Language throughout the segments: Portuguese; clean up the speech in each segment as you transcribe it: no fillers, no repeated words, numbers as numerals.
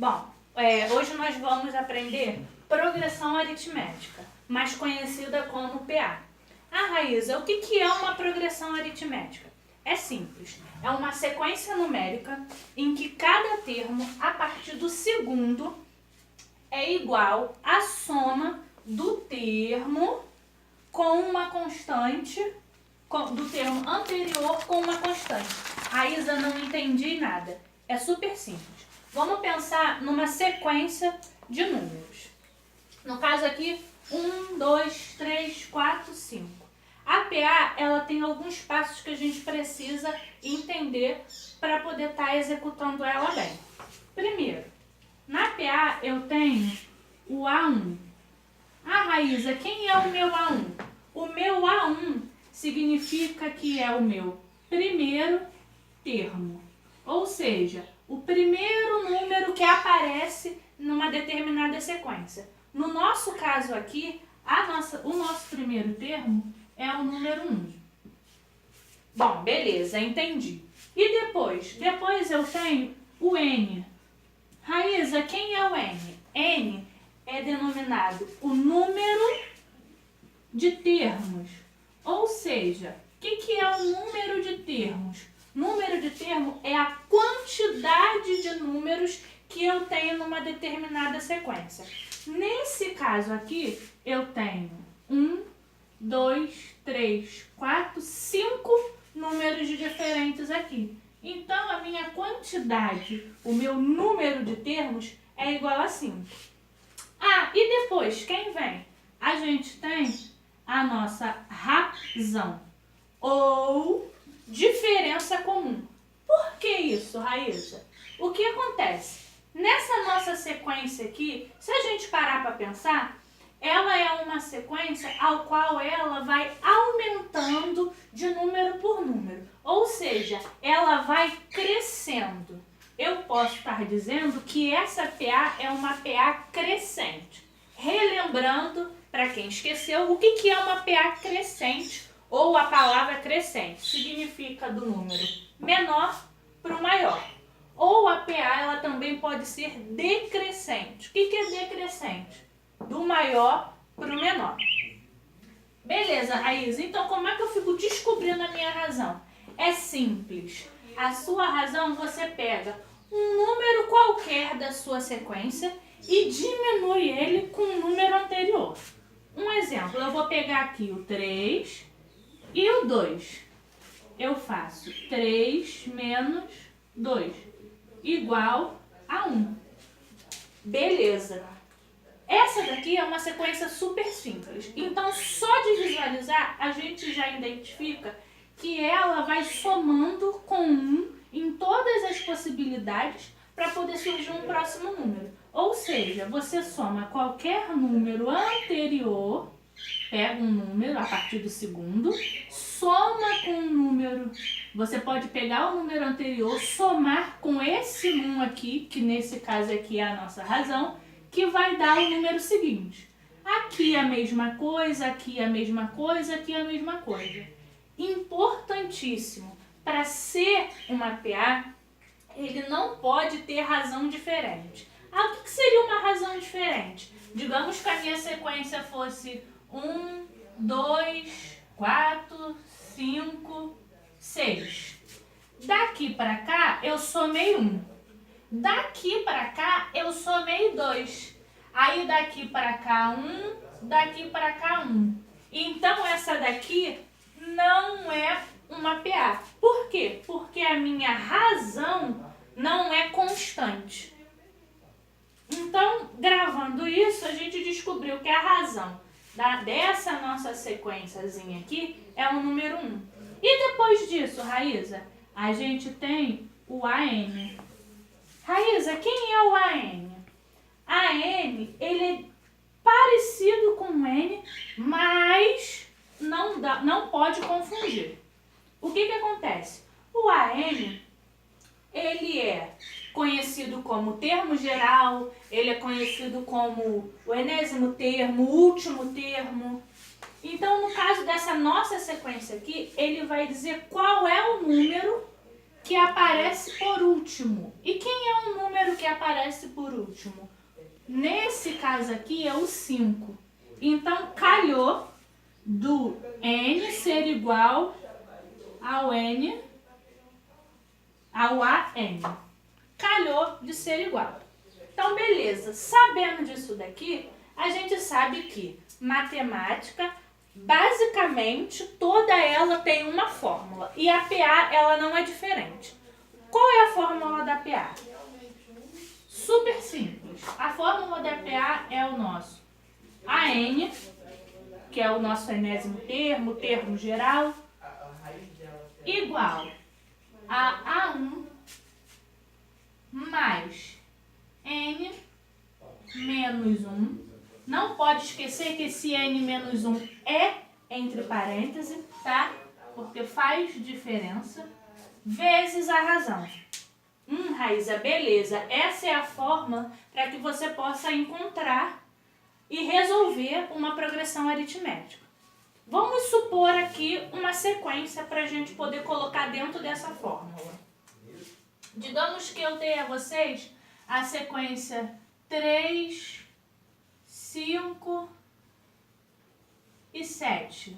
Bom, hoje nós vamos aprender progressão aritmética, mais conhecida como PA. Raíza, o que é uma progressão aritmética? É simples, é uma sequência numérica em que cada termo, a partir do segundo, é igual à soma do termo com uma constante, do termo anterior com uma constante. Raíza, não entendi nada. É super simples. Vamos pensar numa sequência de números. No caso aqui, 1, 2, 3, 4, 5. A PA, ela tem alguns passos que a gente precisa entender para poder estar executando ela bem. Primeiro, na PA eu tenho o A1. Raíza, quem é o meu A1? O meu A1 significa que é o meu primeiro termo, ou seja, o primeiro número que aparece numa determinada sequência. No nosso caso aqui, o nosso primeiro termo é o número 1. Bom, beleza, entendi. E depois? Depois eu tenho o N. Raíza, quem é o N? N é denominado o número de termos. Ou seja, o que é o número de termos? Número de termo é a quantidade de números que eu tenho numa determinada sequência. Nesse caso aqui, eu tenho 1, 2, 3, 4, 5 números diferentes aqui. Então, a minha quantidade, o meu número de termos é igual a 5. E depois, quem vem? A gente tem a nossa razão, ou diferença comum. Por que isso, Raíza? O que acontece? Nessa nossa sequência aqui, se a gente parar para pensar, ela é uma sequência ao qual ela vai aumentando de número por número. Ou seja, ela vai crescendo. Eu posso estar dizendo que essa PA é uma PA crescente. Relembrando, para quem esqueceu, o que é uma PA crescente ou a palavra crescente? Significa do número menor para o maior. Ou a PA ela também pode ser decrescente. O que é decrescente? Do maior para o menor. Beleza, Raíza. Então, como é que eu fico descobrindo a minha razão? É simples. A sua razão, você pega um número qualquer da sua sequência e diminui ele com o número anterior. Um exemplo, eu vou pegar aqui o 3 e o 2. Eu faço 3 menos 2 igual a 1. Beleza. Essa daqui é uma sequência super simples. Então, só de visualizar, a gente já identifica que ela vai somando com 1 em todas as possibilidades para poder surgir um próximo número. Ou seja, você soma qualquer número anterior, pega um número a partir do segundo, soma com um número. Você pode pegar o número anterior, somar com esse 1 aqui, que nesse caso aqui é a nossa razão, que vai dar o número seguinte. Aqui a mesma coisa, aqui a mesma coisa, aqui a mesma coisa. Importantíssimo, para ser uma PA, ele não pode ter razão diferente. O que seria uma razão diferente? Digamos que a minha sequência fosse 1, 2, 4, 5, 6. Daqui para cá, eu somei 1. Daqui para cá, eu somei 2. Aí daqui para cá 1, daqui para cá 1. Então essa daqui não é uma PA. Por quê? Porque a minha razão não é constante. Então, gravando isso, a gente descobriu que a razão dessa nossa sequenciazinha aqui é o número 1. E depois disso, Raíza, a gente tem o AN. Raíza, quem é o AN? AN, ele é parecido com o N, mas não pode confundir. O que acontece? O AN, ele é conhecido como termo geral, ele é conhecido como o enésimo termo, o último termo. Então, no caso dessa nossa sequência aqui, ele vai dizer qual é o número que aparece por último. E quem é o número que aparece por último? Nesse caso aqui é o 5. Então, calhou do N ser igual ao AN. Calhou de ser igual. Então, beleza. Sabendo disso daqui, a gente sabe que matemática, basicamente, toda ela tem uma fórmula. E a PA, ela não é diferente. Qual é a fórmula da PA? Super simples. A fórmula da PA é o nosso AN, que é o nosso enésimo termo, termo geral, igual a A1 mais N menos 1. Não pode esquecer que esse N menos 1 é entre parênteses, tá? Porque faz diferença. Vezes a razão. Raíza, beleza. Essa é a forma para que você possa encontrar e resolver uma progressão aritmética. Vamos supor aqui uma sequência para a gente poder colocar dentro dessa fórmula. Digamos que eu dei a vocês a sequência 3, 5 e 7.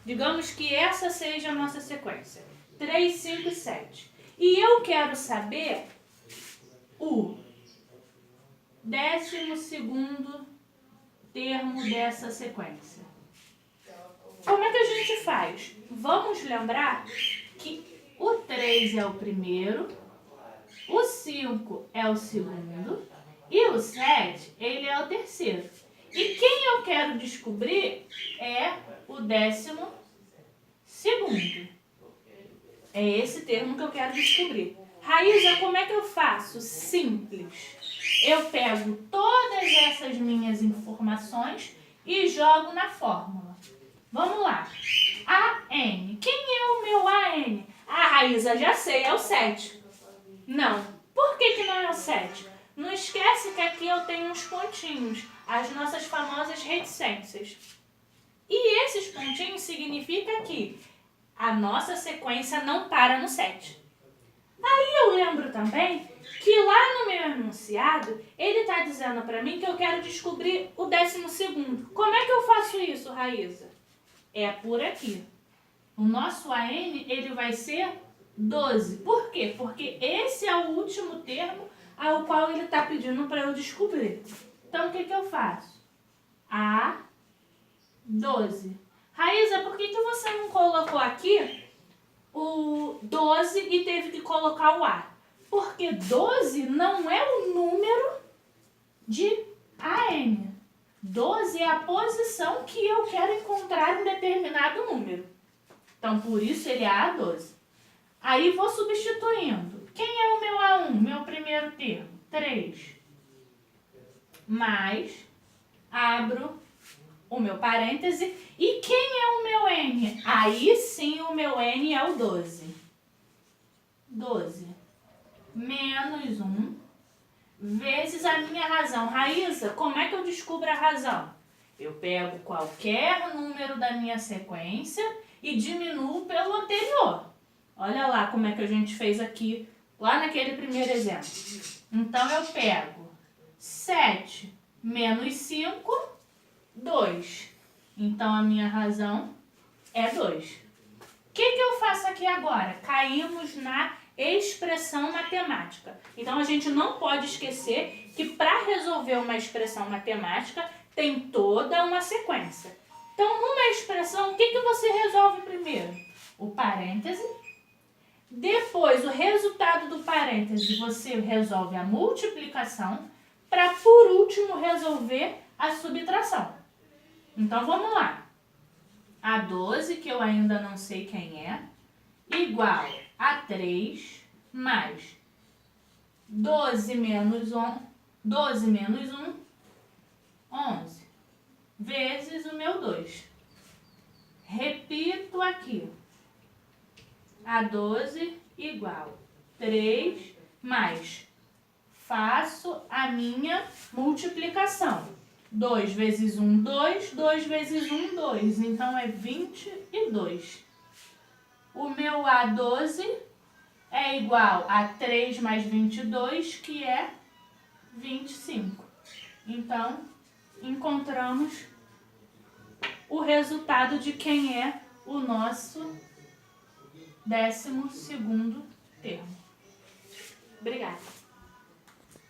Digamos que essa seja a nossa sequência. 3, 5 e 7. E eu quero saber o 12º termo dessa sequência. Como é que a gente faz? Vamos lembrar que o 3 é o primeiro, o 5 é o segundo e o 7 ele é o terceiro. E quem eu quero descobrir é o 12º. É esse termo que eu quero descobrir. Raíza, como é que eu faço? Simples. Eu pego todas essas minhas informações e jogo na fórmula. Vamos lá. AN. Quem é o meu AN? Raíza, já sei, é o 7. Não. Por que não é o 7? Não esquece que aqui eu tenho uns pontinhos, as nossas famosas reticências. E esses pontinhos significam que a nossa sequência não para no 7. Aí eu lembro também que lá no meu enunciado, ele está dizendo para mim que eu quero descobrir o 12º. Como é que eu faço isso, Raíza? É por aqui. O nosso AN, ele vai ser 12. Por quê? Porque esse é o último termo ao qual ele está pedindo para eu descobrir. Então, o que eu faço? A12. Raíza, por que você não colocou aqui o 12 e teve que colocar o A? Porque 12 não é o número de AN. 12 é a posição que eu quero encontrar em determinado número. Então, por isso ele é A12. Aí vou substituindo. Quem é o meu A1? Meu primeiro termo. 3. Mais, abro o meu parêntese. E quem é o meu N? Aí sim o meu N é o 12. 12 menos 1 vezes a minha razão. Raíza, como é que eu descubro a razão? Eu pego qualquer número da minha sequência e diminuo pelo anterior. Olha lá como é que a gente fez aqui, lá naquele primeiro exemplo. Então, eu pego 7 menos 5, 2. Então, a minha razão é 2. O que eu faço aqui agora? Caímos na expressão matemática. Então, a gente não pode esquecer que para resolver uma expressão matemática, tem toda uma sequência. Então, numa expressão, o que você resolve primeiro? O parêntese. Depois, o resultado do parêntese, você resolve a multiplicação para, por último, resolver a subtração. Então, vamos lá. A12, que eu ainda não sei quem é, igual a 3 mais 12 menos 1, 11, vezes o meu 2. Repito aqui. A12 igual 3 mais, faço a minha multiplicação. 2 vezes 1, 2. 2 vezes 1, 2. Então, é 22. O meu A12 é igual a 3 mais 22, que é 25. Então, encontramos o resultado de quem é o nosso 12º termo. Obrigada.